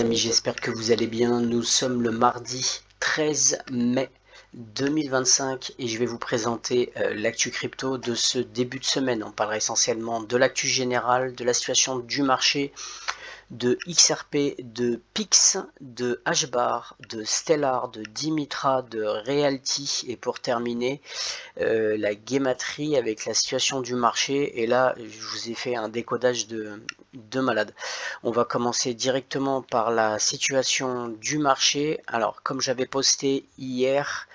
amis, j'espère que vous allez bien. Nous sommes le mardi 13 mai 2025 et je vais vous présenter l'actu crypto de ce début de semaine. On parlera essentiellement de l'actu générale, de la situation du marché, de XRP, de Pix, de HBAR, de Stellar, de Dimitra, de Realty et pour terminer la Gematry avec la situation du marché. Et là je vous ai fait un décodage de malade. On va commencer directement par la situation du marché. Alors comme j'avais posté hier,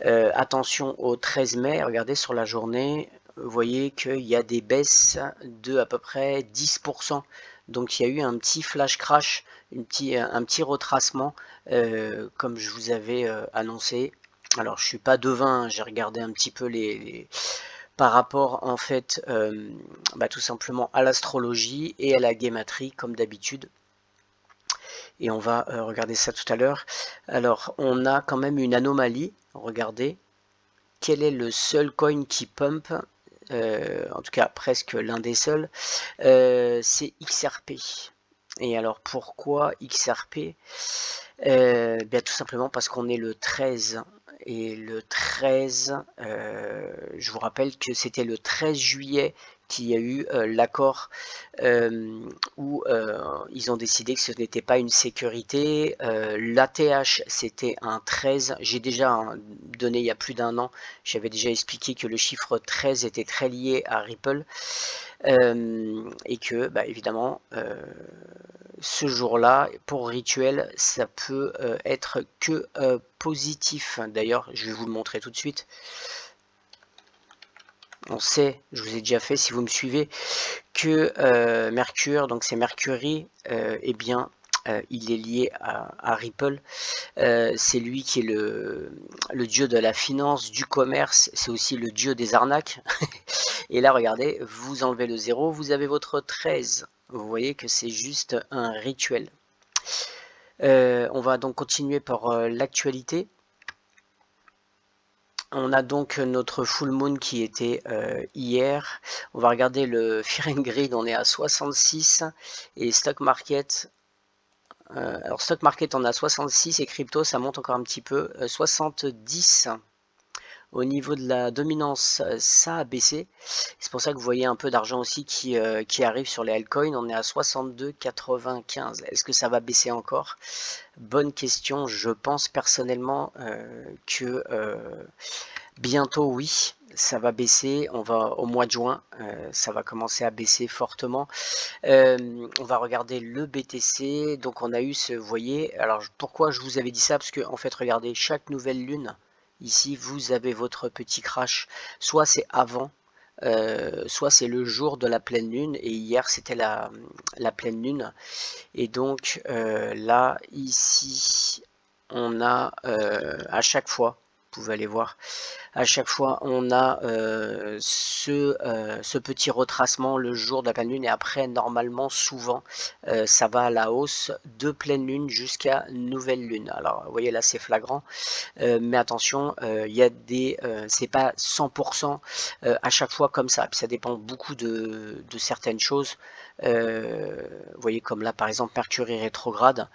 attention au 13 mai, regardez sur la journée, vous voyez qu'il y a des baisses de à peu près 10%. Donc il y a eu un petit flash crash, un petit retracement, comme je vous avais annoncé. Alors je suis pas devin, j'ai regardé un petit peu par rapport en fait tout simplement à l'astrologie et à la guématrie comme d'habitude. Et on va regarder ça tout à l'heure. Alors on a quand même une anomalie, regardez. Quel est le seul coin qui pump, en tout cas presque l'un des seuls, c'est XRP. Et alors pourquoi XRP? Bien tout simplement parce qu'on est le 13. Et le 13, je vous rappelle que c'était le 13 juillet qu'il y a eu l'accord où ils ont décidé que ce n'était pas une sécurité. L'ATH c'était un 13. J'ai déjà donné il y a plus d'un an, j'avais déjà expliqué que le chiffre 13 était très lié à Ripple. Et que évidemment ce jour-là pour rituel ça peut être que positif. D'ailleurs je vais vous le montrer tout de suite. On sait, je vous ai déjà fait si vous me suivez, que Mercure, donc c'est Mercury, eh bien il est lié à Ripple. C'est lui qui est le dieu de la finance, du commerce, c'est aussi le dieu des arnaques. Et là regardez, vous enlevez le 0, vous avez votre 13. Vous voyez que c'est juste un rituel. On va donc continuer par l'actualité. On a donc notre full moon qui était hier. On va regarder le Fear and Greed, on est à 66 et stock market. Alors stock market on a 66 et crypto ça monte encore un petit peu, 70. Au niveau de la dominance, ça a baissé. C'est pour ça que vous voyez un peu d'argent aussi qui arrive sur les altcoins. On est à 62,95. Est-ce que ça va baisser encore? Bonne question. Je pense personnellement que bientôt oui, ça va baisser. On va au mois de juin, ça va commencer à baisser fortement. On va regarder le BTC. Donc on a eu ce, vous voyez, alors pourquoi je vous avais dit ça? Parce que en fait regardez, chaque nouvelle lune, ici vous avez votre petit crash, soit c'est avant, soit c'est le jour de la pleine lune, et hier c'était la pleine lune. Et donc là ici on a à chaque fois, vous pouvez aller voir, à chaque fois on a ce petit retracement le jour de la pleine lune, et après normalement souvent ça va à la hausse de pleine lune jusqu'à nouvelle lune. Alors vous voyez là c'est flagrant, mais attention, il y a des c'est pas 100% à chaque fois comme ça, puis ça dépend beaucoup de certaines choses. Vous voyez comme là par exemple Mercury rétrograde,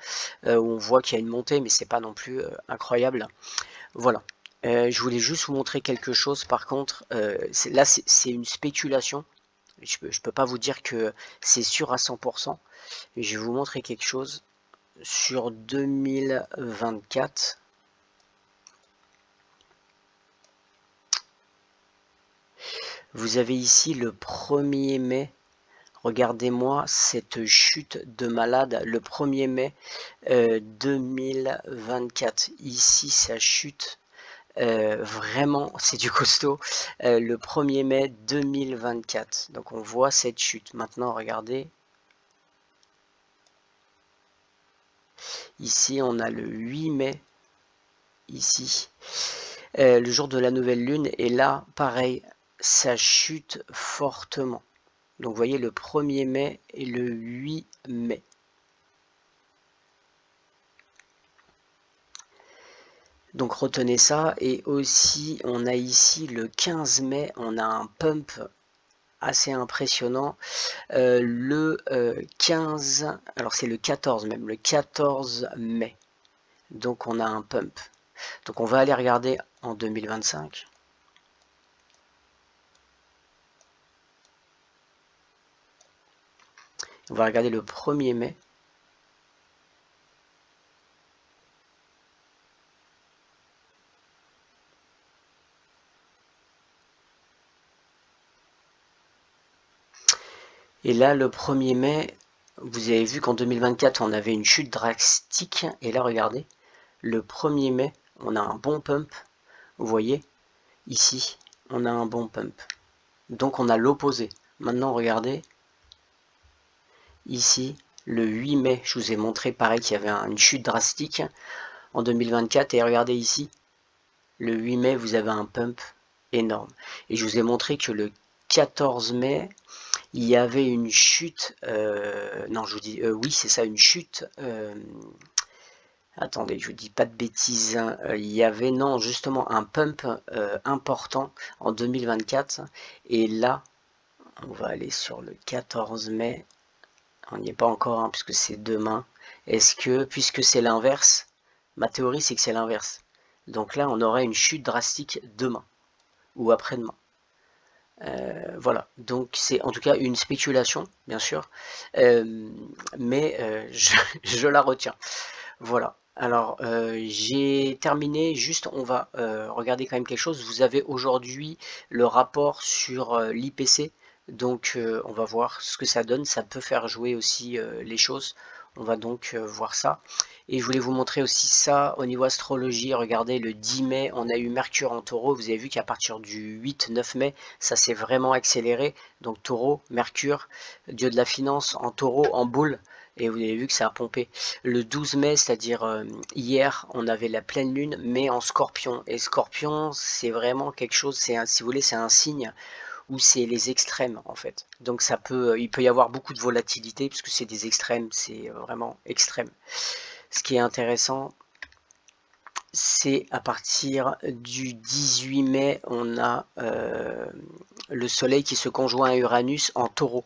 où on voit qu'il y a une montée, mais c'est pas non plus incroyable. Voilà. Je voulais juste vous montrer quelque chose. Par contre, là c'est une spéculation. Je peux pas vous dire que c'est sûr à 100%. Mais je vais vous montrer quelque chose sur 2024. Vous avez ici le 1er mai. Regardez-moi cette chute de malade. Le 1er mai 2024. Ici, ça chute. Vraiment, c'est du costaud. Le 1er mai 2024. Donc, on voit cette chute. Maintenant, regardez. Ici, on a le 8 mai. Ici. Le jour de la nouvelle lune. Et là, pareil, ça chute fortement. Donc vous voyez le 1er mai et le 8 mai. Donc retenez ça. Et aussi on a ici le 15 mai, on a un pump assez impressionnant. Le 15, alors c'est le 14 même, le 14 mai. Donc on a un pump. Donc on va aller regarder en 2025. On va regarder le 1er mai. Et là, le 1er mai, vous avez vu qu'en 2024, on avait une chute drastique. Et là, regardez, le 1er mai, on a un bon pump. Vous voyez, ici, on a un bon pump. Donc, on a l'opposé. Maintenant, regardez, ici, le 8 mai, je vous ai montré pareil qu'il y avait une chute drastique en 2024. Et regardez ici, le 8 mai, vous avez un pump énorme. Et je vous ai montré que le 14 mai, il y avait une chute, non je vous dis, oui c'est ça, une chute, attendez, je vous dis pas de bêtises, hein, il y avait, non, justement un pump important en 2024, et là, on va aller sur le 14 mai, on n'y est pas encore, hein, puisque c'est demain, est-ce que, puisque c'est l'inverse, ma théorie c'est que c'est l'inverse, donc là on aurait une chute drastique demain, ou après-demain. Voilà, donc c'est en tout cas une spéculation, bien sûr, mais je la retiens. Voilà, alors j'ai terminé, juste on va regarder quand même quelque chose. Vous avez aujourd'hui le rapport sur l'IPC, donc on va voir ce que ça donne, ça peut faire jouer aussi les choses. On va donc voir ça. Et je voulais vous montrer aussi ça au niveau astrologie. Regardez, le 10 mai, on a eu Mercure en taureau. Vous avez vu qu'à partir du 8-9 mai, ça s'est vraiment accéléré. Donc taureau, Mercure, dieu de la finance, en taureau, en boule. Et vous avez vu que ça a pompé. Le 12 mai, c'est-à-dire hier, on avait la pleine lune, mais en scorpion. Et scorpion, c'est vraiment quelque chose, si vous voulez, c'est un signe où c'est les extrêmes en fait. Donc il peut y avoir beaucoup de volatilité puisque c'est des extrêmes, c'est vraiment extrême. Ce qui est intéressant, c'est à partir du 18 mai, on a le soleil qui se conjoint à Uranus en taureau.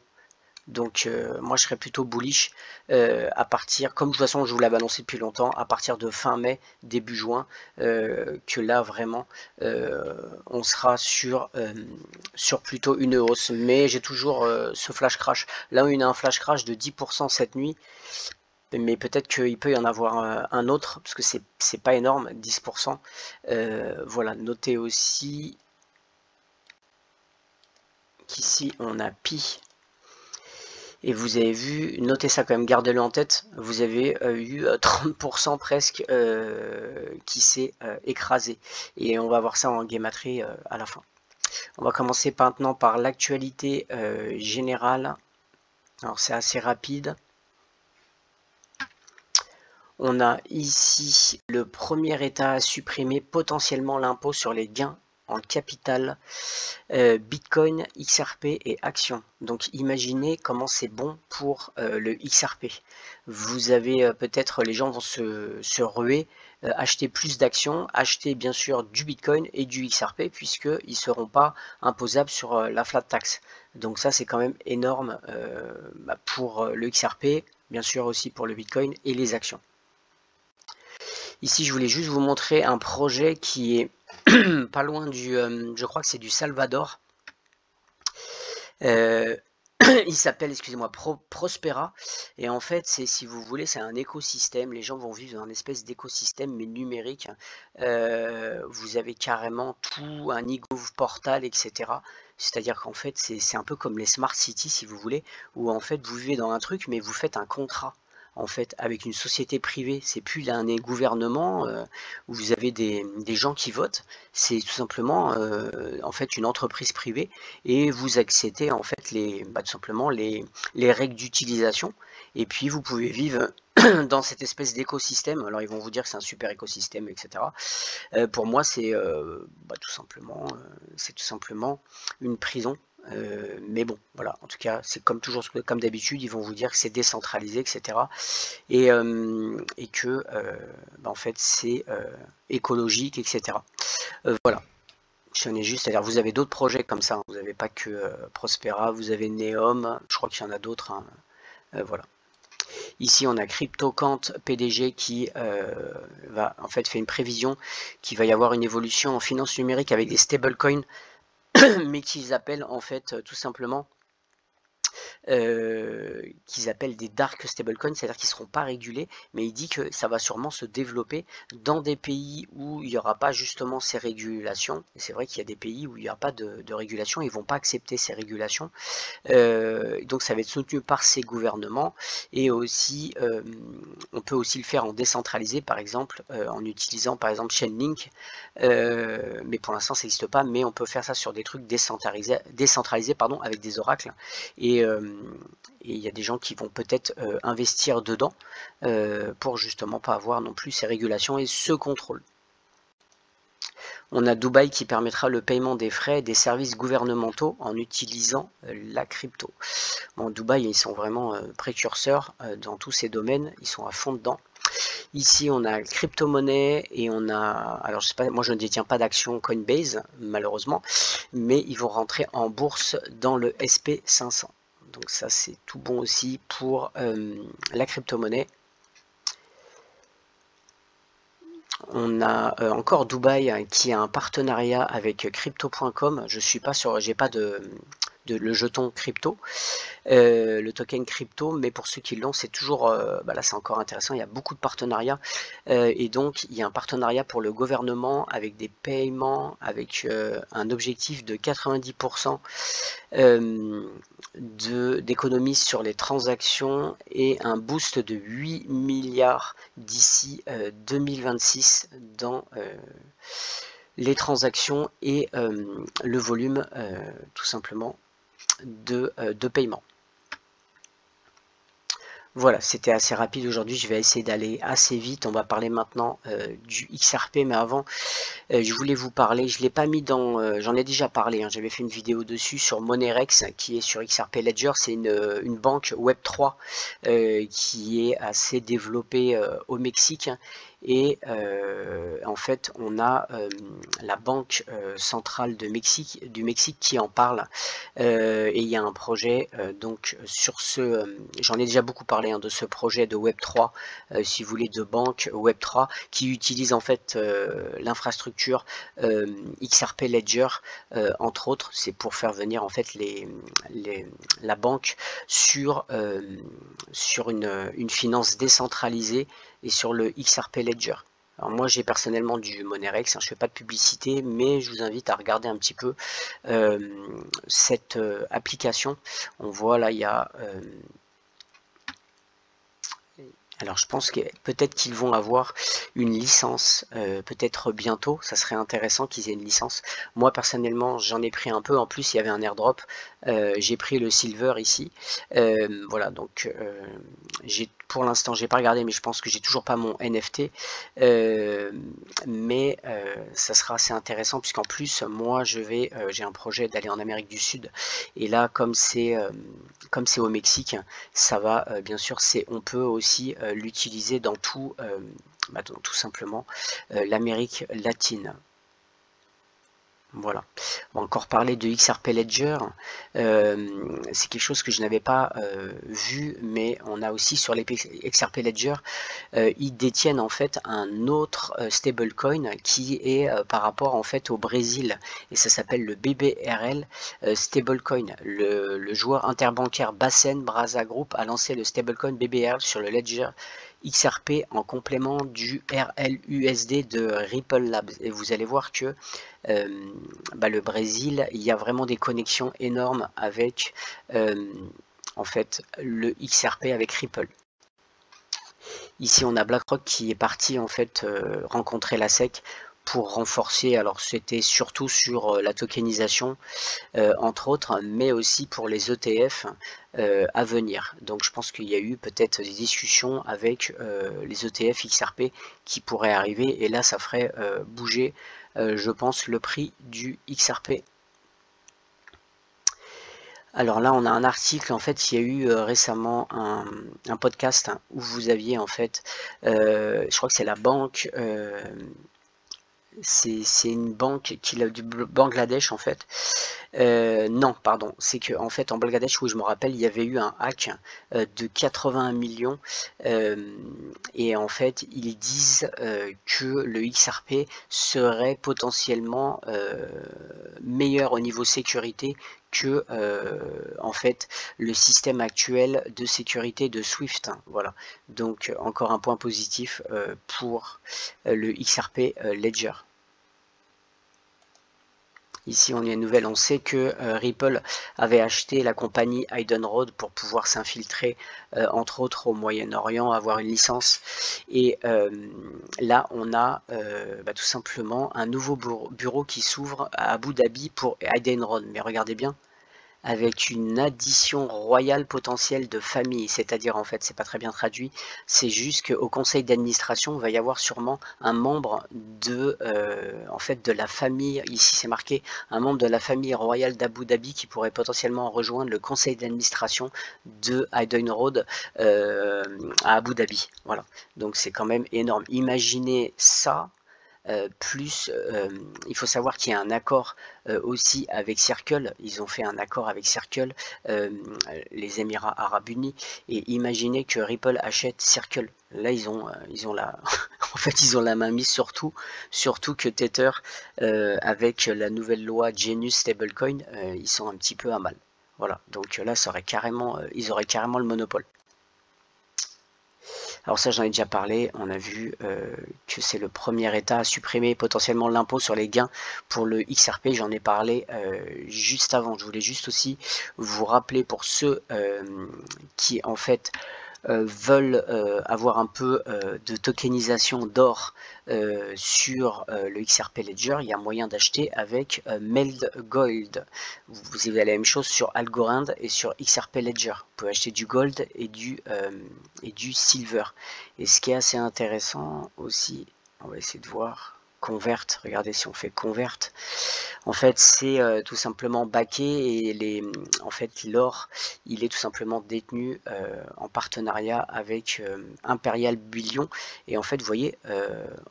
Donc moi je serais plutôt bullish à partir, comme de toute façon je vous l'avais annoncé depuis longtemps, à partir de fin mai, début juin, que là vraiment on sera sur plutôt une hausse. Mais j'ai toujours ce flash crash. Là on a un flash crash de 10% cette nuit, mais peut-être qu'il peut y en avoir un autre, parce que c'est pas énorme, 10%. Voilà, notez aussi qu'ici on a Pi. Et vous avez vu, notez ça quand même, gardez-le en tête, vous avez eu 30% presque qui s'est écrasé. Et on va voir ça en gematrie à la fin. On va commencer maintenant par l'actualité générale. Alors c'est assez rapide. On a ici le premier État à supprimer potentiellement l'impôt sur les gains en capital, Bitcoin, XRP et actions. Donc imaginez comment c'est bon pour le XRP. Vous avez peut-être, les gens vont se ruer, acheter plus d'actions, acheter bien sûr du Bitcoin et du XRP puisqu'ils ne seront pas imposables sur la flat tax. Donc ça c'est quand même énorme pour le XRP, bien sûr aussi pour le Bitcoin et les actions. Ici, je voulais juste vous montrer un projet qui est pas loin du, je crois que c'est du Salvador. Il s'appelle, excusez-moi, Prospera. Et en fait, si vous voulez, c'est un écosystème. Les gens vont vivre dans une espèce d'écosystème, mais numérique. Vous avez carrément tout, un e-gov portal, etc. C'est-à-dire qu'en fait, c'est un peu comme les smart cities, si vous voulez, où en fait, vous vivez dans un truc, mais vous faites un contrat. En fait, avec une société privée, c'est plus un gouvernement où vous avez des gens qui votent, c'est tout simplement en fait une entreprise privée et vous acceptez en fait tout simplement les règles d'utilisation et puis vous pouvez vivre dans cette espèce d'écosystème. Alors ils vont vous dire que c'est un super écosystème, etc. Pour moi c'est tout simplement une prison. Mais bon, voilà, en tout cas, c'est comme toujours, comme d'habitude, ils vont vous dire que c'est décentralisé, etc. Et que, en fait, c'est écologique, etc. Voilà, Je tenais juste à dire, vous avez d'autres projets comme ça, hein. Vous n'avez pas que Prospera, vous avez Neom, je crois qu'il y en a d'autres, hein. Voilà. Ici, on a CryptoQuant PDG qui va en fait fait une prévision qu'il va y avoir une évolution en finance numérique avec des stablecoins, mais qu'ils appellent en fait tout simplement qu'ils appellent des dark stablecoins, c'est-à-dire qu'ils ne seront pas régulés, mais il dit que ça va sûrement se développer dans des pays où il n'y aura pas justement ces régulations. Et c'est vrai qu'il y a des pays où il n'y aura pas de régulation, ils ne vont pas accepter ces régulations. Donc ça va être soutenu par ces gouvernements, et aussi on peut aussi le faire en décentralisé, par exemple en utilisant par exemple Chainlink, mais pour l'instant ça n'existe pas, mais on peut faire ça sur des trucs décentralisés pardon, avec des oracles, et il y a des gens qui vont peut-être investir dedans pour justement pas avoir non plus ces régulations et ce contrôle. On a Dubaï qui permettra le paiement des frais et des services gouvernementaux en utilisant la crypto. Bon, Dubaï, ils sont vraiment précurseurs dans tous ces domaines, ils sont à fond dedans. Ici, on a crypto-monnaie et on a, alors je sais pas, moi je ne détiens pas d'action Coinbase, malheureusement, mais ils vont rentrer en bourse dans le SP500. Donc ça, c'est tout bon aussi pour la crypto-monnaie. On a encore Dubaï qui a un partenariat avec crypto.com. Je suis pas sur, j'ai pas de le jeton crypto, le token crypto, mais pour ceux qui l'ont, c'est toujours, là c'est encore intéressant, il y a beaucoup de partenariats, et donc il y a un partenariat pour le gouvernement avec des paiements, avec un objectif de 90% d'économie sur les transactions et un boost de 8 milliards d'ici 2026 dans les transactions et le volume tout simplement de paiement. Voilà, c'était assez rapide aujourd'hui, je vais essayer d'aller assez vite. On va parler maintenant du XRP, mais avant, je voulais vous parler, je ne l'ai pas mis dans, j'en ai déjà parlé, hein, j'avais fait une vidéo dessus sur Monerex qui est sur XRP Ledger, c'est une banque Web3 qui est assez développée au Mexique. Et en fait, on a la banque centrale du Mexique qui en parle, et il y a un projet donc sur ce, j'en ai déjà beaucoup parlé hein, de ce projet de Web3, si vous voulez, de banque Web3 qui utilise en fait l'infrastructure XRP Ledger, entre autres. C'est pour faire venir en fait la banque sur une finance décentralisée et sur le XRP Ledger. Alors moi j'ai personnellement du Monerex, hein, je ne fais pas de publicité, mais je vous invite à regarder un petit peu cette application. On voit là il y a alors je pense que peut-être qu'ils vont avoir une licence, peut-être bientôt, ça serait intéressant qu'ils aient une licence. Moi personnellement j'en ai pris un peu, en plus il y avait un airdrop, j'ai pris le silver ici, voilà donc pour l'instant j'ai pas regardé, mais je pense que j'ai toujours pas mon NFT, mais ça sera assez intéressant puisqu'en plus moi j'ai un projet d'aller en Amérique du Sud, et là comme c'est au Mexique, ça va bien sûr, on peut aussi l'utiliser dans tout simplement l'Amérique latine. Voilà. On va encore parler de XRP Ledger. C'est quelque chose que je n'avais pas vu, mais on a aussi sur les XRP Ledger, ils détiennent en fait un autre stablecoin qui est par rapport en fait au Brésil, et ça s'appelle le BBRL stablecoin. Le joueur interbancaire Bacen Brasa Group a lancé le stablecoin BBRL sur le Ledger XRP en complément du RLUSD de Ripple Labs, et vous allez voir que le Brésil, il y a vraiment des connexions énormes avec en fait le XRP avec Ripple. Ici on a BlackRock qui est parti en fait rencontrer la SEC pour renforcer, alors c'était surtout sur la tokenisation entre autres, mais aussi pour les ETF à venir. Donc je pense qu'il y a eu peut-être des discussions avec les ETF XRP qui pourraient arriver, et là ça ferait bouger je pense le prix du XRP. Alors là on a un article, en fait il y a eu récemment un podcast où vous aviez en fait, je crois que c'est la banque c'est une banque du Bangladesh en fait. Non, pardon, c'est que en fait en Bangladesh, oui, je me rappelle, il y avait eu un hack de 81 millions et en fait ils disent que le XRP serait potentiellement meilleur au niveau sécurité que en fait le système actuel de sécurité de Swift. Voilà, donc encore un point positif pour le XRP Ledger. Ici, on a une nouvelle, on sait que Ripple avait acheté la compagnie Heidenrode pour pouvoir s'infiltrer, entre autres, au Moyen-Orient, avoir une licence. Et là, on a tout simplement un nouveau bureau qui s'ouvre à Abu Dhabi pour Heidenrode. Mais regardez bien, avec une addition royale potentielle de famille, c'est-à-dire en fait, c'est pas très bien traduit, c'est juste qu'au conseil d'administration, il va y avoir sûrement un membre de, en fait, de la famille, ici c'est marqué, un membre de la famille royale d'Abu Dhabi qui pourrait potentiellement rejoindre le conseil d'administration de Heidenrode à Abu Dhabi. Voilà, donc c'est quand même énorme. Imaginez ça. Plus, il faut savoir qu'il y a un accord aussi avec Circle, ils ont fait un accord avec Circle, les Émirats Arabes Unis, et imaginez que Ripple achète Circle. Là, ils ont la, en fait, ils ont la main mise sur tout, surtout que Tether, avec la nouvelle loi Genius Stablecoin, ils sont un petit peu à mal. Voilà, donc là, ça aurait carrément, ils auraient carrément le monopole. Alors ça, j'en ai déjà parlé, on a vu que c'est le premier État à supprimer potentiellement l'impôt sur les gains pour le XRP, j'en ai parlé juste avant. Je voulais juste aussi vous rappeler pour ceux qui en fait veulent avoir un peu de tokenisation d'or sur le XRP Ledger, il y a moyen d'acheter avec Meld Gold. Vous avez la même chose sur Algorand et sur XRP Ledger. Vous pouvez acheter du gold et du silver. Et ce qui est assez intéressant aussi, on va essayer de voir. Convert, regardez si on fait convert, en fait c'est tout simplement backé et en fait l'or il est tout simplement détenu en partenariat avec Imperial Bullion et en fait vous voyez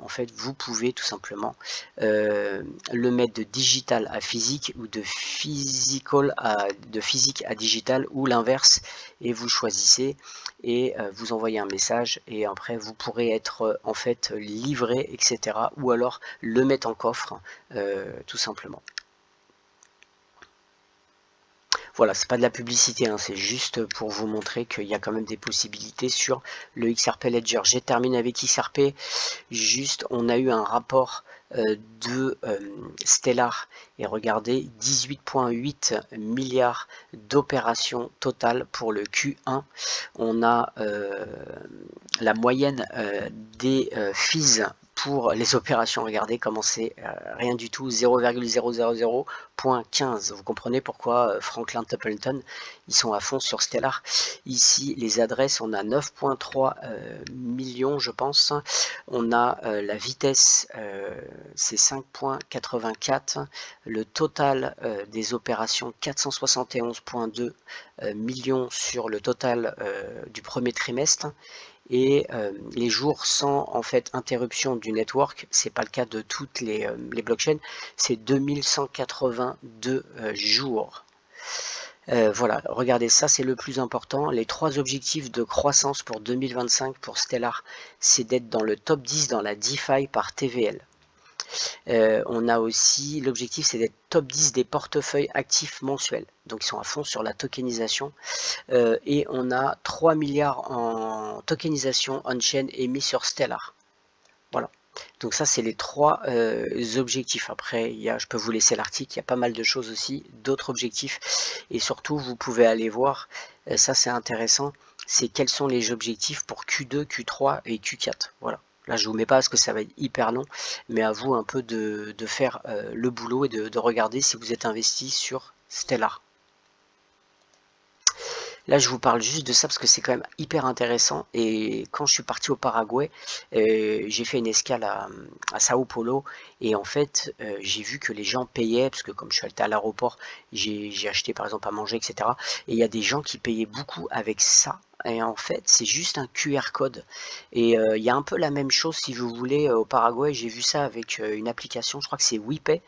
en fait vous pouvez tout simplement le mettre de digital à physique ou de physique à digital ou l'inverse et vous choisissez et vous envoyez un message et après vous pourrez être en fait livré etc ou alors le mettre en coffre tout simplement. Voilà, c'est pas de la publicité, hein, c'est juste pour vous montrer qu'il y a quand même des possibilités sur le XRP Ledger. J'ai terminé avec XRP, juste on a eu un rapport de Stellar et regardez 18,8 milliards d'opérations totales pour le Q1. On a la moyenne des fees pour les opérations, regardez comment c'est rien du tout, 0,000.15. Vous comprenez pourquoi Franklin Templeton, ils sont à fond sur Stellar. Ici, les adresses, on a 9,3 millions, je pense. On a la vitesse, c'est 5,84. Le total des opérations, 471,2 millions sur le total du premier trimestre. Et les jours sans en fait interruption du network, c'est pas le cas de toutes les blockchains, c'est 2182 jours. Voilà, regardez ça, c'est le plus important. Les 3 objectifs de croissance pour 2025 pour Stellar, c'est d'être dans le top 10 dans la DeFi par TVL. On a aussi, l'objectif c'est d'être top 10 des portefeuilles actifs mensuels. Donc ils sont à fond sur la tokenisation. Et on a 3 milliards en tokenisation on-chain émis sur Stellar. Voilà. Donc ça c'est les 3 objectifs. Après, je peux vous laisser l'article, il y a pas mal de choses aussi, d'autres objectifs. Et surtout, vous pouvez aller voir, ça c'est intéressant, c'est quels sont les objectifs pour Q2, Q3 et Q4. Voilà. Là, je ne vous mets pas parce que ça va être hyper long, mais à vous un peu de faire le boulot et de regarder si vous êtes investi sur Stellar. Là, je vous parle juste de ça parce que c'est quand même hyper intéressant. Et quand je suis parti au Paraguay, j'ai fait une escale à Sao Paulo. Et en fait, j'ai vu que les gens payaient, parce que comme je suis allé à l'aéroport, j'ai acheté par exemple à manger, etc. Et il y a des gens qui payaient beaucoup avec ça, et en fait, c'est juste un QR code. Et il y a un peu la même chose, si vous voulez, au Paraguay. J'ai vu ça avec une application, je crois que c'est WePay.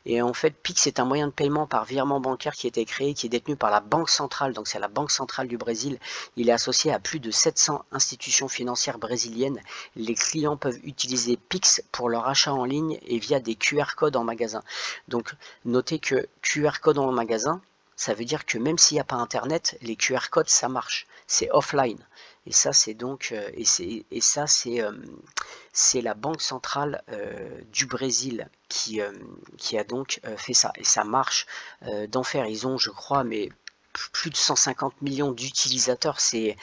Et en fait, Pix est un moyen de paiement par virement bancaire qui a été créé, qui est détenu par la Banque centrale. Donc c'est la Banque centrale du Brésil. Il est associé à plus de 700 institutions financières brésiliennes. Les clients peuvent utiliser Pix pour leur achat en ligne et via des QR codes en magasin. Donc notez que QR code en magasin, ça veut dire que même s'il n'y a pas internet, les QR codes ça marche, c'est offline. Et ça c'est donc c'est la Banque centrale du Brésil qui a donc fait ça. Et ça marche d'enfer. Ils ont, je crois, mais plus de 150 millions d'utilisateurs, c'est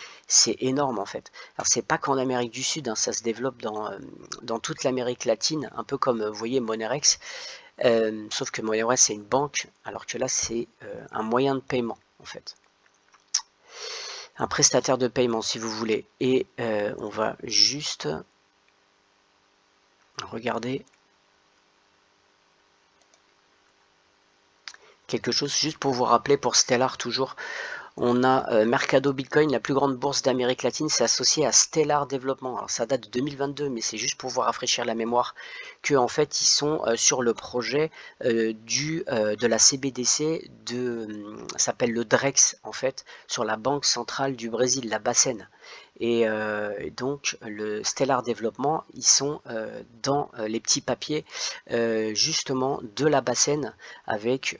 énorme en fait. Alors c'est pas qu'en Amérique du Sud, hein, ça se développe dans toute l'Amérique latine, un peu comme vous voyez Monerex. Sauf que Monerex c'est une banque, alors que là c'est un moyen de paiement en fait. Un prestataire de paiement si vous voulez. Et on va juste regarder quelque chose juste pour vous rappeler, pour Stellar toujours. On a Mercado Bitcoin, la plus grande bourse d'Amérique latine, c'est associé à Stellar Développement. Alors ça date de 2022, mais c'est juste pour vous rafraîchir la mémoire que en fait ils sont sur le projet de la CBDC s'appelle le DREX en fait, sur la Banque centrale du Brésil, la Bacen. Et donc le Stellar Développement, ils sont dans les petits papiers justement de la Bacen avec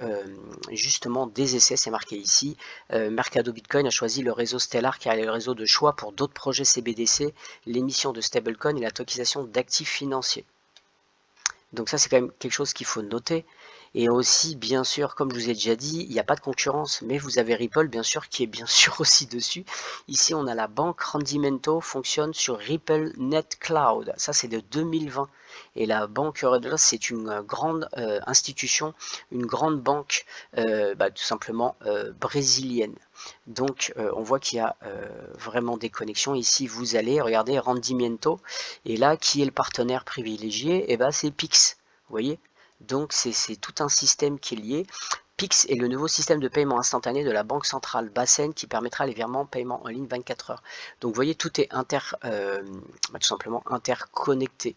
justement des essais, c'est marqué ici. Mercado Bitcoin a choisi le réseau Stellar car il est le réseau de choix pour d'autres projets CBDC, l'émission de stablecoin et la tokenisation d'actifs financiers. Donc ça c'est quand même quelque chose qu'il faut noter. Et aussi, bien sûr, comme je vous ai déjà dit, il n'y a pas de concurrence, mais vous avez Ripple, bien sûr, qui est bien sûr aussi dessus. Ici, on a la banque Rendimento, fonctionne sur Ripple Net Cloud. Ça, c'est de 2020. Et la banque Redloss, c'est une grande institution, une grande banque, tout simplement brésilienne. Donc, on voit qu'il y a vraiment des connexions. Ici, vous allez regarder Rendimento. Et là, qui est le partenaire privilégié? Et ben, c'est Pix. Vous voyez? Donc c'est tout un système qui est lié. Pix est le nouveau système de paiement instantané de la Banque centrale Bacen qui permettra les virements paiement en ligne 24 heures. Donc vous voyez, tout est tout simplement interconnecté.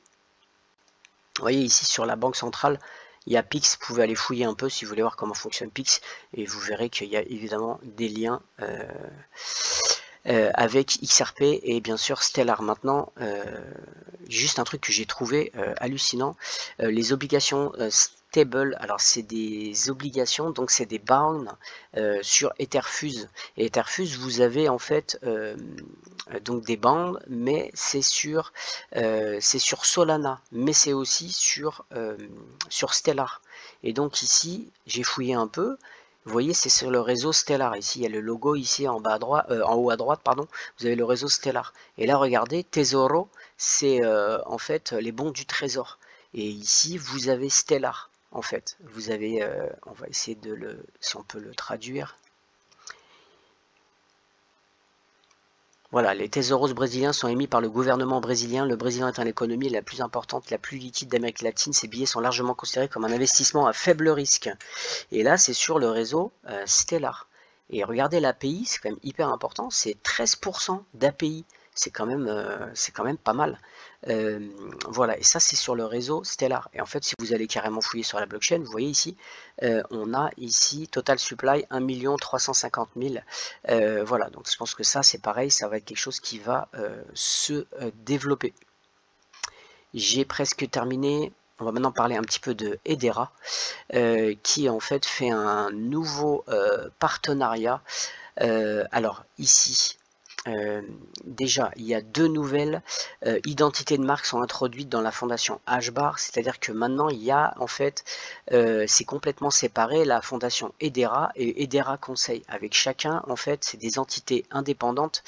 Vous voyez ici sur la Banque centrale, il y a Pix, vous pouvez aller fouiller un peu si vous voulez voir comment fonctionne Pix et vous verrez qu'il y a évidemment des liens avec XRP et bien sûr Stellar. Maintenant, juste un truc que j'ai trouvé hallucinant, les obligations stable, alors c'est des obligations, donc c'est des bounds sur Etherfuse. Et Etherfuse, vous avez en fait donc des bounds, mais c'est sur Solana, mais c'est aussi sur Stellar. Et donc ici, j'ai fouillé un peu. Vous voyez, c'est sur le réseau Stellar. Ici, il y a le logo ici en bas à droite, en haut à droite, pardon. Vous avez le réseau Stellar. Et là, regardez, Tesoro, c'est en fait les bons du trésor. Et ici, vous avez Stellar. En fait, vous avez, on va essayer de si on peut le traduire. Voilà, les tesoros brésiliens sont émis par le gouvernement brésilien. Le Brésil étant l'économie la plus importante, la plus liquide d'Amérique latine. Ces billets sont largement considérés comme un investissement à faible risque. Et là, c'est sur le réseau Stellar. Et regardez l'API, c'est quand même hyper important. C'est 13% d'API. C'est quand même pas mal. Voilà, et ça c'est sur le réseau Stellar. Et en fait, si vous allez carrément fouiller sur la blockchain, vous voyez ici, on a ici total supply 1 350 000. Voilà, donc je pense que ça c'est pareil, ça va être quelque chose qui va se développer. J'ai presque terminé. On va maintenant parler un petit peu de Hedera, qui en fait fait un nouveau partenariat. Alors ici, déjà, il y a 2 nouvelles identités de marque sont introduites dans la fondation HBAR, c'est-à-dire que maintenant il y a en fait, c'est complètement séparé, la fondation Hedera et Hedera Conseil, avec chacun en fait c'est des entités indépendantes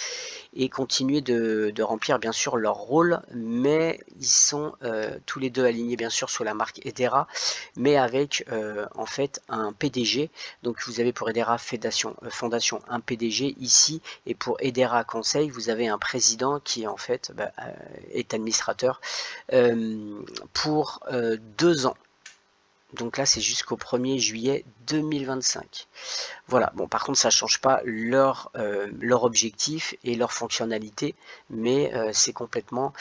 et continuer de remplir bien sûr leur rôle, mais ils sont tous les deux alignés bien sûr sur la marque Hedera, mais avec en fait un PDG. Donc vous avez pour Hedera Fondation un PDG ici, et pour Hedera Conseil vous avez un président qui en fait est administrateur pour 2 ans. Donc là, c'est jusqu'au 1er juillet 2025. Voilà, bon, par contre, ça ne change pas leur objectif et leur fonctionnalité, mais c'est complètement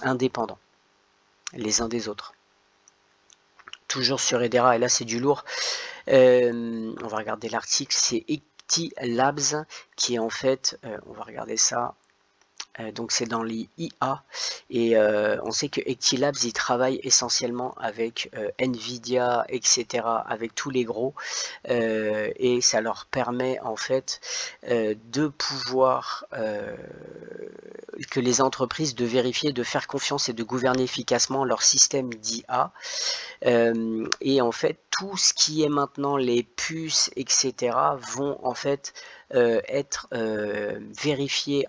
indépendant les uns des autres. Toujours sur Hedera, et là, c'est du lourd. On va regarder l'article, c'est Ecti Labs, qui est en fait, on va regarder ça. Donc c'est dans l'IA et on sait que Ecti Labs il travaille essentiellement avec Nvidia, etc., avec tous les gros et ça leur permet en fait de pouvoir que les entreprises de vérifier, de faire confiance et de gouverner efficacement leur système d'IA et en fait tout ce qui est maintenant les puces, etc., vont en fait être vérifiés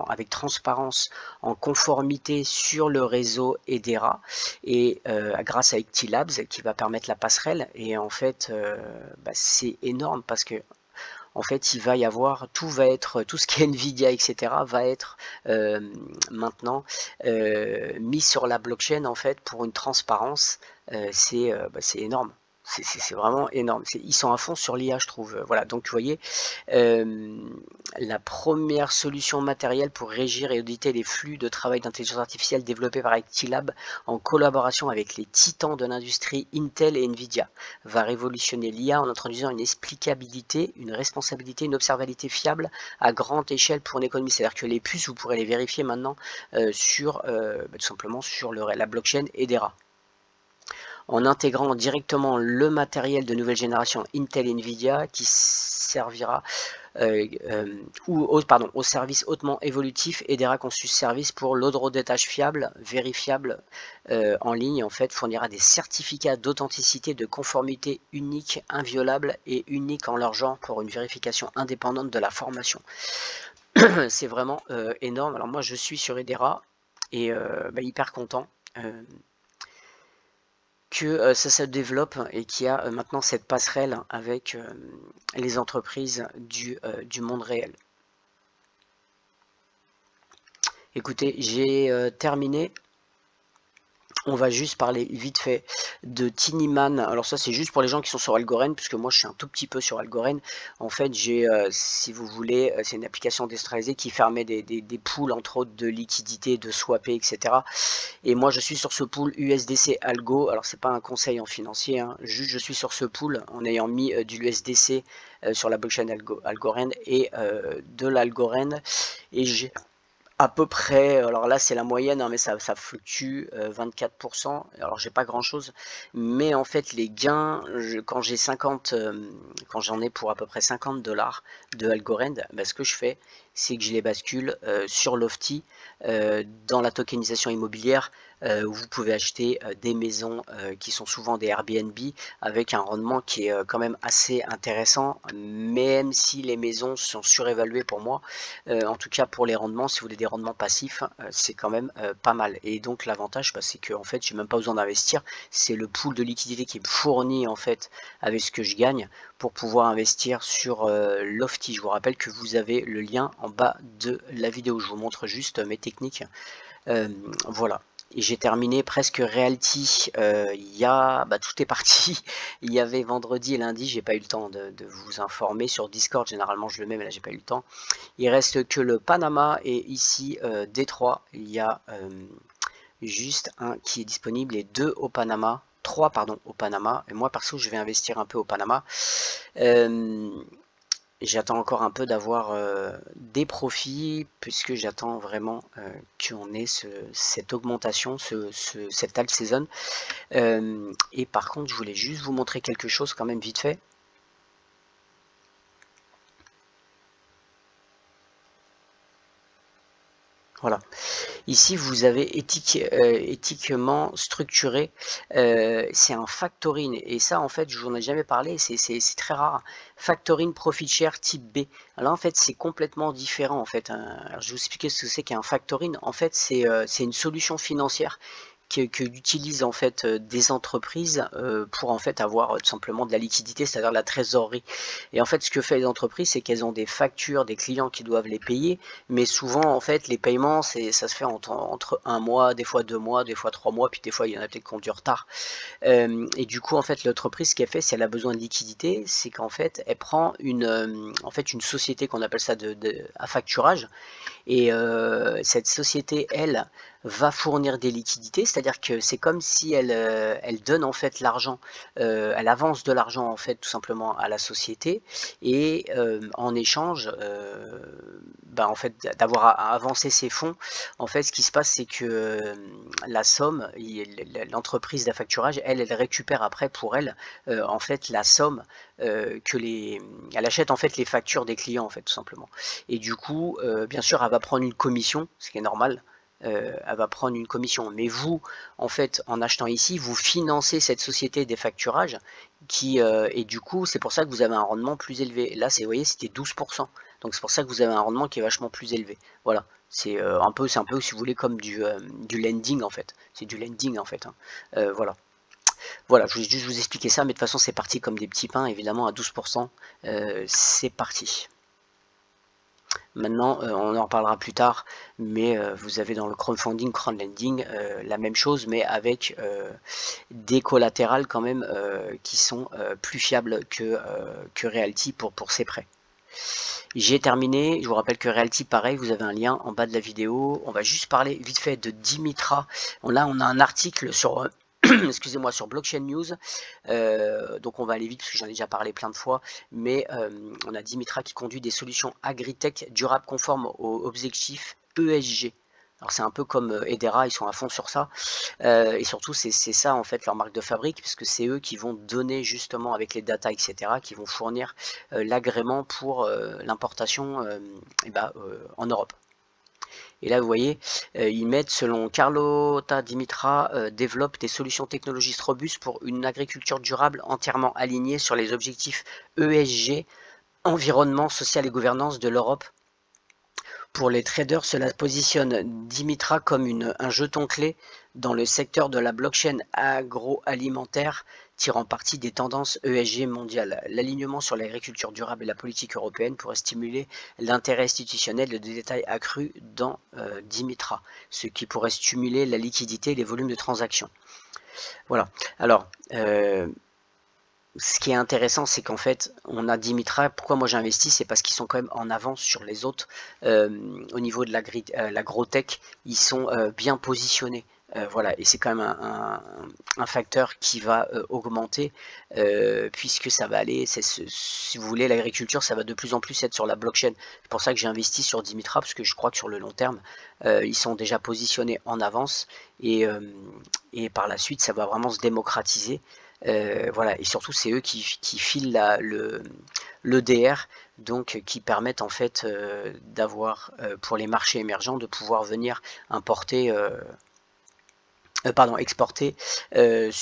avec transparence, en conformité sur le réseau Hedera et grâce à Ecti Labs qui va permettre la passerelle. Et en fait, c'est énorme parce que en fait, il va y avoir, tout ce qui est Nvidia, etc., va être maintenant mis sur la blockchain en fait pour une transparence. C'est énorme. C'est vraiment énorme. Ils sont à fond sur l'IA, je trouve. Voilà, donc vous voyez, la première solution matérielle pour régir et auditer les flux de travail d'intelligence artificielle développée par Ecti Labs en collaboration avec les titans de l'industrie Intel et Nvidia va révolutionner l'IA en introduisant une explicabilité, une responsabilité, une observabilité fiable à grande échelle pour une économie. C'est-à-dire que les puces, vous pourrez les vérifier maintenant sur tout simplement sur la blockchain Hedera. En intégrant directement le matériel de nouvelle génération Intel et Nvidia qui servira au service hautement évolutif Hedera conçu service pour l'hydrodétage fiable, vérifiable en ligne, en fait, fournira des certificats d'authenticité, de conformité uniques, inviolables et uniques en leur genre pour une vérification indépendante de la formation. C'est vraiment énorme. Alors moi, je suis sur Hedera et hyper content. Que ça se développe et qu'il y a maintenant cette passerelle avec les entreprises du monde réel. Écoutez, j'ai terminé. On va juste parler vite fait de Tiniman. Alors ça c'est juste pour les gens qui sont sur Algorand, puisque moi je suis un tout petit peu sur Algorand. En fait j'ai, si vous voulez, c'est une application décentralisée qui permet des pools entre autres de liquidité, de swapper, etc. Et moi je suis sur ce pool USDC Algo. Alors c'est pas un conseil en financier, hein. Juste je suis sur ce pool en ayant mis du USDC sur la blockchain Algorand et de l'Algorand. Et j'ai à peu près, alors là c'est la moyenne, hein, mais ça fluctue 24%. Alors j'ai pas grand chose, mais en fait les gains, quand j'ai 50, quand j'en ai pour à peu près $50 de Algorand, ce que je fais, c'est que je les bascule sur Lofty dans la tokenisation immobilière où vous pouvez acheter des maisons qui sont souvent des Airbnb avec un rendement qui est quand même assez intéressant, même si les maisons sont surévaluées pour moi. En tout cas pour les rendements, si vous voulez des rendements passifs, c'est quand même pas mal. Et donc l'avantage, c'est que en fait j'ai même pas besoin d'investir, c'est le pool de liquidité qui me fournit en fait avec ce que je gagne pour pouvoir investir sur Lofty. Je vous rappelle que vous avez le lien en bas de la vidéo. Je vous montre juste mes techniques. Voilà. Et j'ai terminé presque Realty. Tout est parti. Il y avait vendredi et lundi, j'ai pas eu le temps de vous informer sur Discord. Généralement, je le mets, mais là, j'ai pas eu le temps. Il reste que le Panama et ici Détroit. Il y a juste un qui est disponible et 2 au Panama. 3 pardon au Panama. Et moi perso, je vais investir un peu au Panama. J'attends encore un peu d'avoir des profits puisque j'attends vraiment qu'on ait cette augmentation, cette alt season. Et par contre, je voulais juste vous montrer quelque chose quand même vite fait. Voilà. Ici, vous avez éthiquement structuré. C'est un factoring. Et ça, en fait, je vous en ai jamais parlé. C'est très rare. Factoring profit share type B. Alors, en fait, c'est complètement différent. En fait, alors, je vais vous expliquer ce que c'est qu'un factoring. En fait, c'est une solution financière que utilisent en fait des entreprises pour en fait avoir tout simplement de la liquidité, c'est-à-dire la trésorerie. Et en fait, ce que fait les entreprises, c'est qu'elles ont des factures, des clients qui doivent les payer, mais souvent en fait les paiements, ça se fait entre un mois, des fois 2 mois, des fois 3 mois, puis des fois il y en a peut-être qui ont du retard. Et du coup, en fait, l'entreprise, ce qu'elle fait, si elle a besoin de liquidité, c'est qu'en fait, elle prend en fait, une société qu'on appelle ça à facturage. Et cette société, elle, va fournir des liquidités, c'est-à-dire que c'est comme si elle donne en fait l'argent, elle avance de l'argent en fait tout simplement à la société, et en échange, en fait, d'avoir avancé ses fonds, en fait, ce qui se passe, c'est que la somme, l'entreprise d'affacturage, elle récupère après pour elle, en fait, la somme elle achète en fait les factures des clients en fait tout simplement. Et du coup, bien sûr, elle va prendre une commission, ce qui est normal. Elle va prendre une commission. Mais vous, en fait, en achetant ici, vous financez cette société des facturages et du coup, c'est pour ça que vous avez un rendement plus élevé. Là, vous voyez, c'était 12%. Donc c'est pour ça que vous avez un rendement qui est vachement plus élevé. Voilà. C'est un peu, si vous voulez, comme du lending en fait. C'est du lending en fait. Hein. Voilà. Voilà, je voulais juste vous expliquer ça, mais de toute façon, c'est parti comme des petits pains, évidemment, à 12%. C'est parti. Maintenant, on en reparlera plus tard, mais vous avez dans le crowdfunding, crowdlending, la même chose, mais avec des collatérales quand même qui sont plus fiables que Realty pour ces prêts. J'ai terminé, je vous rappelle que Realty, pareil, vous avez un lien en bas de la vidéo. On va juste parler vite fait de Dimitra. Là, on a un article sur... excusez-moi, sur Blockchain News, donc on va aller vite parce que j'en ai déjà parlé plein de fois, mais on a Dimitra qui conduit des solutions agritech durables conformes aux objectifs ESG. Alors c'est un peu comme Edera, ils sont à fond sur ça, et surtout c'est ça en fait leur marque de fabrique, puisque c'est eux qui vont donner justement avec les data, etc., qui vont fournir l'agrément pour l'importation en Europe. Et là, vous voyez, ils mettent, selon Carlota Dimitra, développe des solutions technologiques robustes pour une agriculture durable entièrement alignée sur les objectifs ESG, environnement, social et gouvernance de l'Europe. Pour les traders, cela positionne Dimitra comme un jeton clé dans le secteur de la blockchain agroalimentaire, tirant parti des tendances ESG mondiales. L'alignement sur l'agriculture durable et la politique européenne pourrait stimuler l'intérêt institutionnel et de détails accrus dans Dimitra, ce qui pourrait stimuler la liquidité et les volumes de transactions. Voilà. Alors, ce qui est intéressant, c'est qu'en fait, on a Dimitra. Pourquoi moi j'investis, c'est parce qu'ils sont quand même en avance sur les autres. Au niveau de l'agrotech, ils sont bien positionnés. Voilà, et c'est quand même un facteur qui va augmenter, puisque ça va aller, si vous voulez, l'agriculture, ça va de plus en plus être sur la blockchain. C'est pour ça que j'ai investi sur Dimitra, parce que je crois que sur le long terme, ils sont déjà positionnés en avance, et par la suite, ça va vraiment se démocratiser. Voilà, et surtout c'est eux qui filent l'EDR, donc qui permettent en fait d'avoir pour les marchés émergents de pouvoir venir importer, exporter en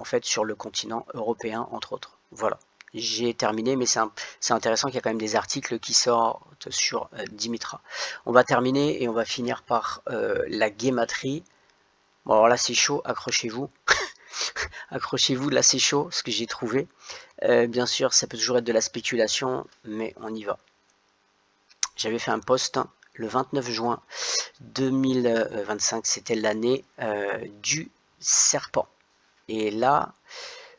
fait sur le continent européen entre autres. Voilà, j'ai terminé, mais c'est intéressant qu'il y a quand même des articles qui sortent sur Dimitra. On va terminer et on va finir par la guématrie. Bon alors là c'est chaud, accrochez-vous. Accrochez-vous, là c'est chaud ce que j'ai trouvé. Bien sûr, ça peut toujours être de la spéculation, mais on y va. J'avais fait un post le 29 juin 2025, c'était l'année du serpent. Et là,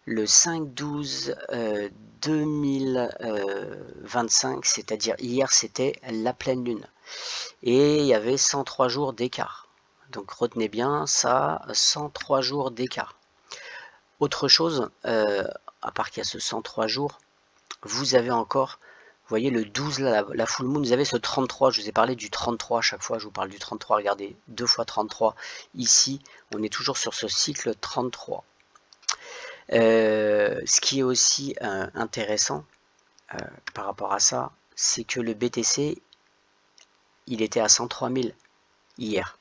le 5-12-2025, c'est-à-dire hier, c'était la pleine lune. Et il y avait 103 jours d'écart. Donc retenez bien ça, 103 jours d'écart. Autre chose, à part qu'il y a ce 103 jours, vous avez encore, vous voyez le 12 là, la full moon, vous avez ce 33, je vous ai parlé du 33 à chaque fois, je vous parle du 33, regardez, 2 fois 33, ici, on est toujours sur ce cycle 33. Ce qui est aussi intéressant par rapport à ça, c'est que le BTC, il était à 103 000 hier.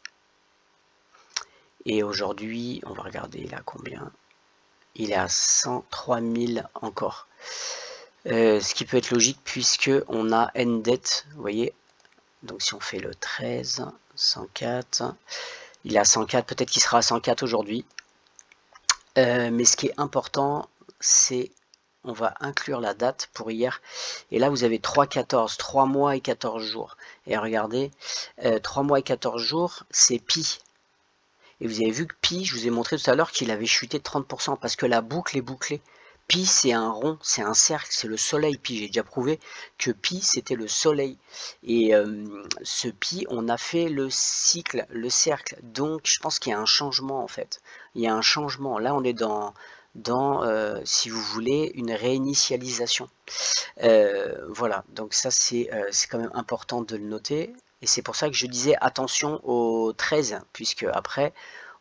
Et aujourd'hui, on va regarder là combien. Il est à 103 000 encore. Ce qui peut être logique puisque on a NDET, vous voyez. Donc si on fait le 13, 104, Il est à 104, peut-être qu'il sera à 104 aujourd'hui. Mais ce qui est important, c'est, on va inclure la date pour hier. Et là, vous avez 3,14, 3 mois et 14 jours. Et regardez, 3 mois et 14 jours, c'est pi. Et vous avez vu que pi, je vous ai montré tout à l'heure qu'il avait chuté de 30% parce que la boucle est bouclée. Pi, c'est un rond, c'est un cercle, c'est le soleil. Pi, j'ai déjà prouvé que pi, c'était le soleil. Et ce pi, on a fait le cycle, le cercle. Donc, je pense qu'il y a un changement, en fait. Il y a un changement. Là, on est dans si vous voulez, une réinitialisation. Voilà, donc ça, c'est quand même important de le noter. Et c'est pour ça que je disais attention au 13, puisque après,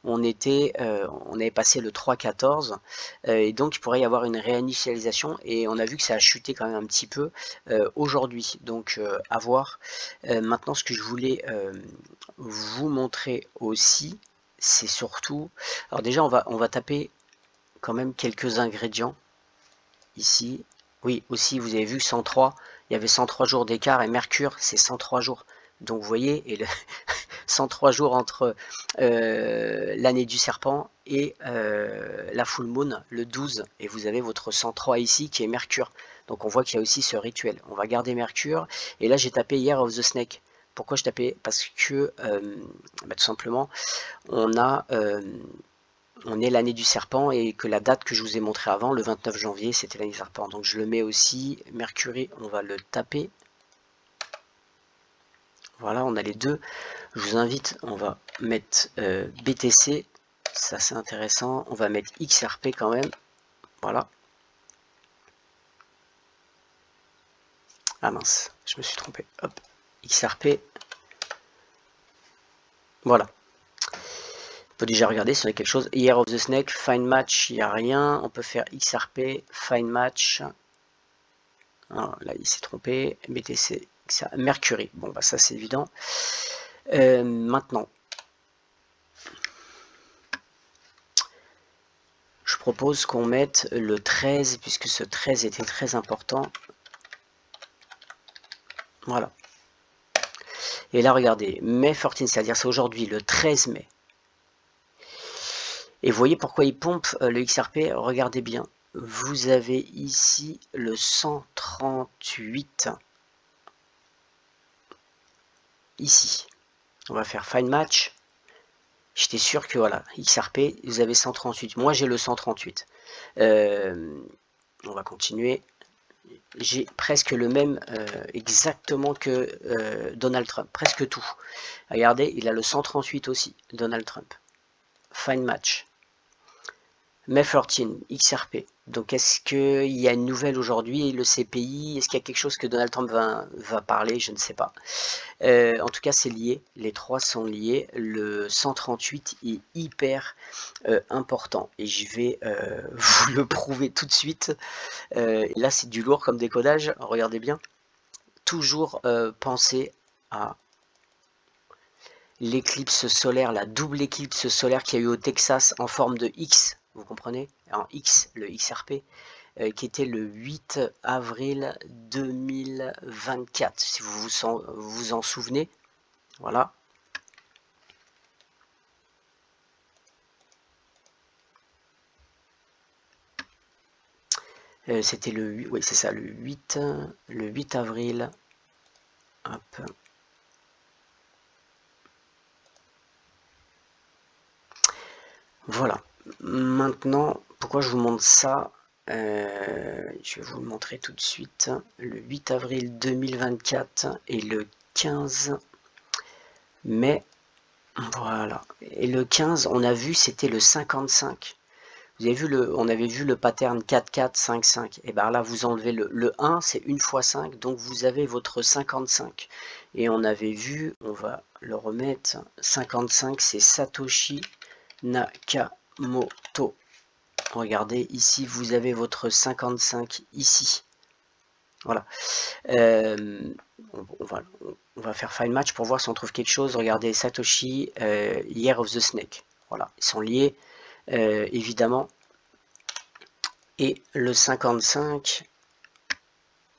on avait passé le 3,14 et donc il pourrait y avoir une réinitialisation et on a vu que ça a chuté quand même un petit peu aujourd'hui, donc à voir. Maintenant, ce que je voulais vous montrer aussi, c'est surtout, alors déjà on va taper quand même quelques ingrédients ici. Oui, aussi vous avez vu 103, il y avait 103 jours d'écart et Mercure c'est 103 jours. Donc vous voyez, et le 103 jours entre l'année du serpent et la full moon, le 12, et vous avez votre 103 ici qui est Mercure. Donc on voit qu'il y a aussi ce rituel. On va garder Mercure, et là j'ai tapé Year of the Snake. Pourquoi je tapais? Parce que tout simplement, on est l'année du serpent et que la date que je vous ai montré avant, le 29 janvier, c'était l'année du serpent. Donc je le mets aussi, Mercury, on va le taper. Voilà, on a les deux. Je vous invite, on va mettre BTC, ça c'est intéressant. On va mettre XRP quand même. Voilà. Ah mince, je me suis trompé. Hop, XRP. Voilà. On peut déjà regarder si on a quelque chose. Year of the Snake, Find Match, il n'y a rien. On peut faire XRP, Find Match. Ah, là, il s'est trompé. BTC, Mercury. Bon, bah ça c'est évident. Maintenant, je propose qu'on mette le 13, puisque ce 13 était très important. Voilà. Et là, regardez, mai 14, c'est-à-dire c'est aujourd'hui, le 13 mai. Et vous voyez pourquoi il pompe le XRP, regardez bien. Vous avez ici le 138. Ici. On va faire Find Match. J'étais sûr que voilà, XRP, vous avez 138. Moi, j'ai le 138. On va continuer. J'ai presque le même exactement que Donald Trump, presque tout. Regardez, il a le 138 aussi, Donald Trump. Find Match. May 14, XRP. Donc est-ce qu'il y a une nouvelle aujourd'hui, le CPI, est-ce qu'il y a quelque chose que Donald Trump va parler, je ne sais pas. En tout cas, c'est lié, les trois sont liés. Le 138 est hyper important et je vais vous le prouver tout de suite. Là, c'est du lourd comme décodage, regardez bien. Toujours penser à l'éclipse solaire, la double éclipse solaire qu'il y a eu au Texas en forme de X, vous comprenez, en X, le XRP, qui était le 8 avril 2024, si vous vous en souvenez. Voilà. C'était le 8, oui c'est ça, le 8 avril. Hop. Voilà. Maintenant, pourquoi je vous montre ça? Je vais vous le montrer tout de suite. Le 8 avril 2024 et le 15 mai. Voilà. Et le 15, on a vu, c'était le 55. Vous avez vu on avait vu le pattern 4, 4, 5, 5. Et bien là, vous enlevez le 1, c'est 1 fois 5, donc vous avez votre 55. Et on avait vu, on va le remettre, 55, c'est Satoshi Nakamoto. Regardez, ici, vous avez votre 55 ici. Voilà. On va faire Find Match pour voir si on trouve quelque chose. Regardez, Satoshi, Year of the Snake. Voilà, ils sont liés, évidemment. Et le 55,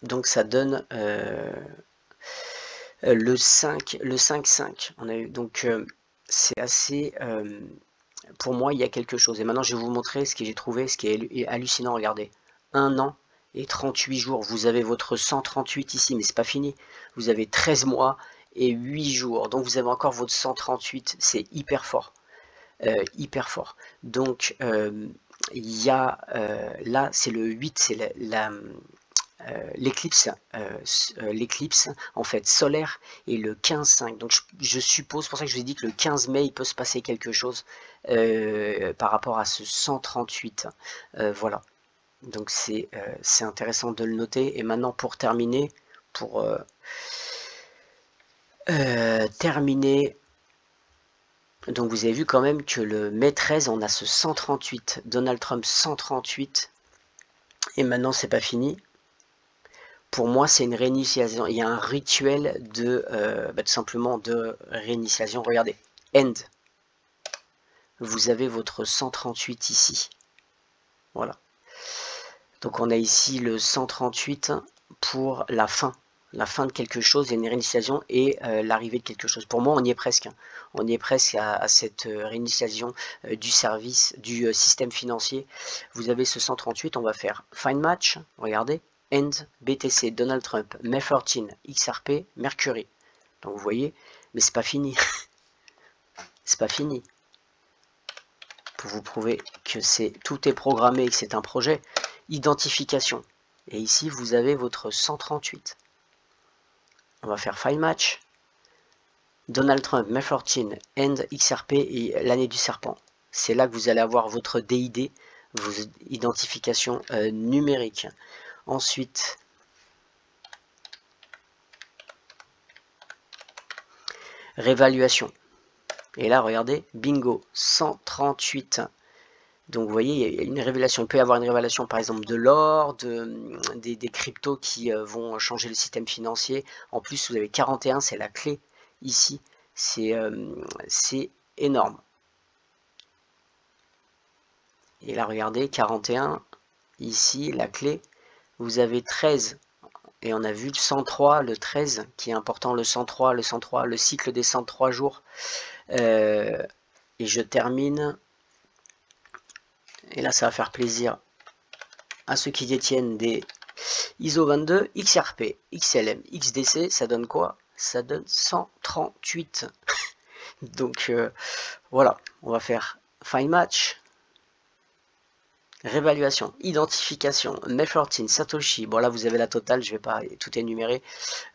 donc ça donne le 5, le 5-5. On a eu donc c'est assez... pour moi, il y a quelque chose. Et maintenant, je vais vous montrer ce que j'ai trouvé, ce qui est hallucinant. Regardez, 1 an et 38 jours. Vous avez votre 138 ici, mais c'est pas fini. Vous avez 13 mois et 8 jours. Donc, vous avez encore votre 138. C'est hyper fort. Hyper fort. Donc, il y a... là, c'est le 8, c'est l'éclipse en fait solaire et le 15-5. Donc je suppose, pour ça que je vous ai dit que le 15 mai il peut se passer quelque chose par rapport à ce 138. Voilà, donc c'est intéressant de le noter. Et maintenant pour terminer, donc vous avez vu quand même que le mai 13 on a ce 138, Donald Trump 138, et maintenant c'est pas fini. Pour moi, c'est une réinitialisation. Il y a un rituel de tout simplement de réinitialisation. Regardez, end. Vous avez votre 138 ici. Voilà. Donc on a ici le 138 pour la fin de quelque chose, il y a une réinitialisation et l'arrivée de quelque chose. Pour moi, on y est presque. On y est presque à cette réinitialisation du service, du système financier. Vous avez ce 138, on va faire Find Match, regardez. End, BTC, Donald Trump, May 14, XRP, Mercury. Donc vous voyez, mais c'est pas fini. C'est pas fini. Pour vous prouver que tout est programmé et que c'est un projet. Identification. Et ici, vous avez votre 138. On va faire File Match. Donald Trump, May 14, End, XRP et l'année du serpent. C'est là que vous allez avoir votre DID, vos identifications numériques. Ensuite, réévaluation. Et là, regardez, bingo, 138. Donc, vous voyez, il y a une révélation. Il peut y avoir une révélation, par exemple, de l'or, des cryptos qui vont changer le système financier. En plus, vous avez 41, c'est la clé ici. C'est énorme. Et là, regardez, 41, ici, la clé. Vous avez 13. Et on a vu le 103, le 13, qui est important, le 103, le cycle des 103 jours. Et je termine. Et là, ça va faire plaisir à ceux qui détiennent des ISO 22, XRP, XLM, XDC. Ça donne quoi? Ça donne 138. Donc, voilà. On va faire Find Match. Réévaluation, identification, May 14, Satoshi, bon là vous avez la totale, je vais pas tout énumérer,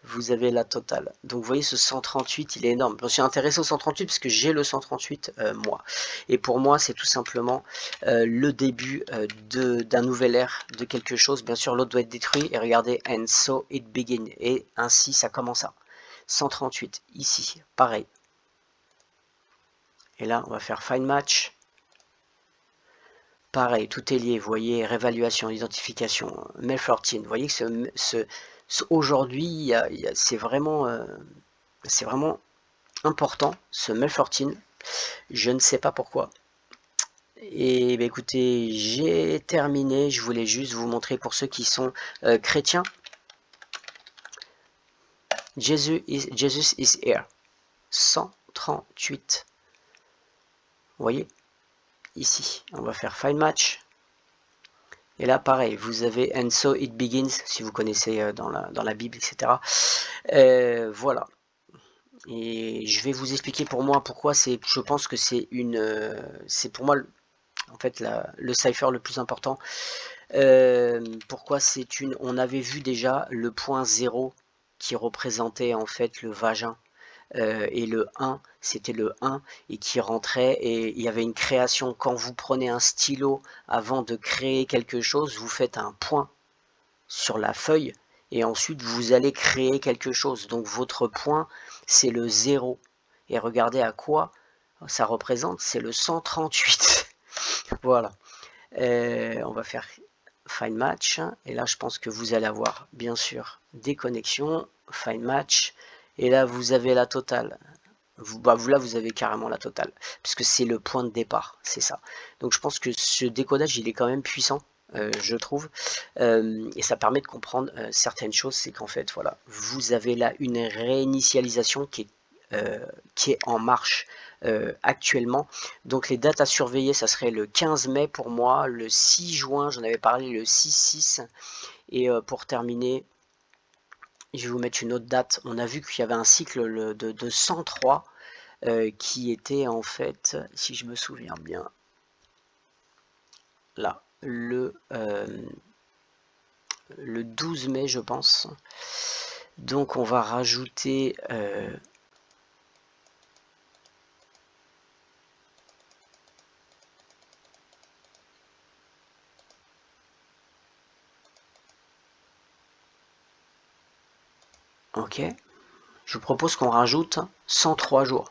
vous avez la totale. Donc vous voyez ce 138, il est énorme. Je me suis intéressé au 138 parce que j'ai le 138 moi. Et pour moi c'est tout simplement le début d'un nouvel ère, de quelque chose. Bien sûr l'autre doit être détruit et regardez, and so it begin. Et ainsi ça commence à 138, ici, pareil. Et là on va faire Find Match. Pareil, tout est lié, vous voyez, réévaluation, identification, May 14, vous voyez que aujourd'hui, c'est vraiment important, ce May 14, je ne sais pas pourquoi. Et bah, écoutez, j'ai terminé, je voulais juste vous montrer pour ceux qui sont chrétiens, Jesus is here, 138, vous voyez? Ici, on va faire Find Match. Et là, pareil, vous avez And so it begins, si vous connaissez dans la Bible, etc. Voilà. Et je vais vous expliquer pour moi pourquoi je pense que c'est pour moi, en fait, le cipher le plus important. Pourquoi on avait vu déjà le point 0 qui représentait en fait le vagin. Et le 1, c'était le 1 et qui rentrait et il y avait une création. Quand vous prenez un stylo avant de créer quelque chose, vous faites un point sur la feuille et ensuite vous allez créer quelque chose. Donc votre point, c'est le 0. Et regardez à quoi ça représente, c'est le 138. Voilà. On va faire Find Match. Et là, je pense que vous allez avoir, bien sûr, des connexions. Find Match. Et là, vous avez la totale. Là, vous avez carrément la totale. Puisque c'est le point de départ. C'est ça. Donc, je pense que ce décodage, il est quand même puissant. Je trouve. Et ça permet de comprendre certaines choses. C'est qu'en fait, voilà, vous avez là une réinitialisation qui est qui est en marche actuellement. Donc les dates à surveiller, ça serait le 15 mai pour moi, le 6 juin, j'en avais parlé, le 6-6. Et pour terminer, je vais vous mettre une autre date. On a vu qu'il y avait un cycle de 103 qui était en fait, si je me souviens bien, là, le 12 mai, je pense. Donc on va rajouter ok, je vous propose qu'on rajoute 103 jours.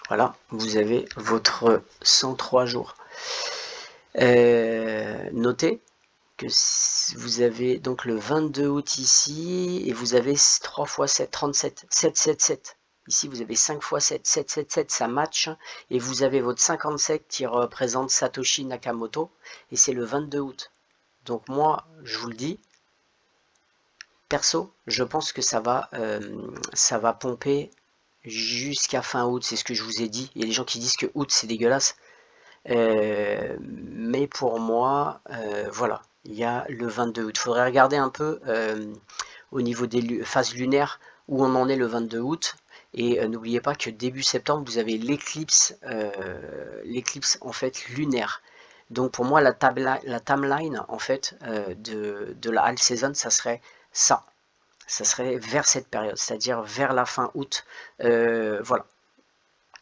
Voilà, vous avez votre 103 jours. Notez que vous avez donc le 22 août ici, et vous avez 3 x 7, 37, 7, 7, 7. Ici, vous avez 5 x 7, 7, 7, 7, ça match. Et vous avez votre 57 qui représente Satoshi Nakamoto, et c'est le 22 août. Donc moi, je vous le dis, perso, je pense que ça va pomper jusqu'à fin août, c'est ce que je vous ai dit. Il y a des gens qui disent que août, c'est dégueulasse. Mais pour moi, voilà, il y a le 22 août. Il faudrait regarder un peu au niveau des phases lunaires où on en est le 22 août. Et n'oubliez pas que début septembre, vous avez l'éclipse en fait lunaire. Donc pour moi, la timeline en fait de la half season, ça serait ça. Ça serait vers cette période, c'est-à-dire vers la fin août. Voilà.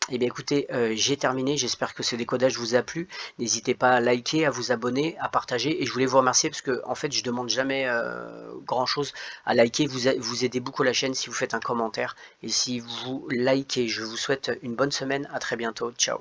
Et bien écoutez, j'ai terminé, j'espère que ce décodage vous a plu. N'hésitez pas à liker, à vous abonner, à partager. Et je voulais vous remercier parce que en fait je demande jamais grand chose à liker. Vous aidez beaucoup la chaîne si vous faites un commentaire. Et si vous likez, je vous souhaite une bonne semaine, à très bientôt, ciao.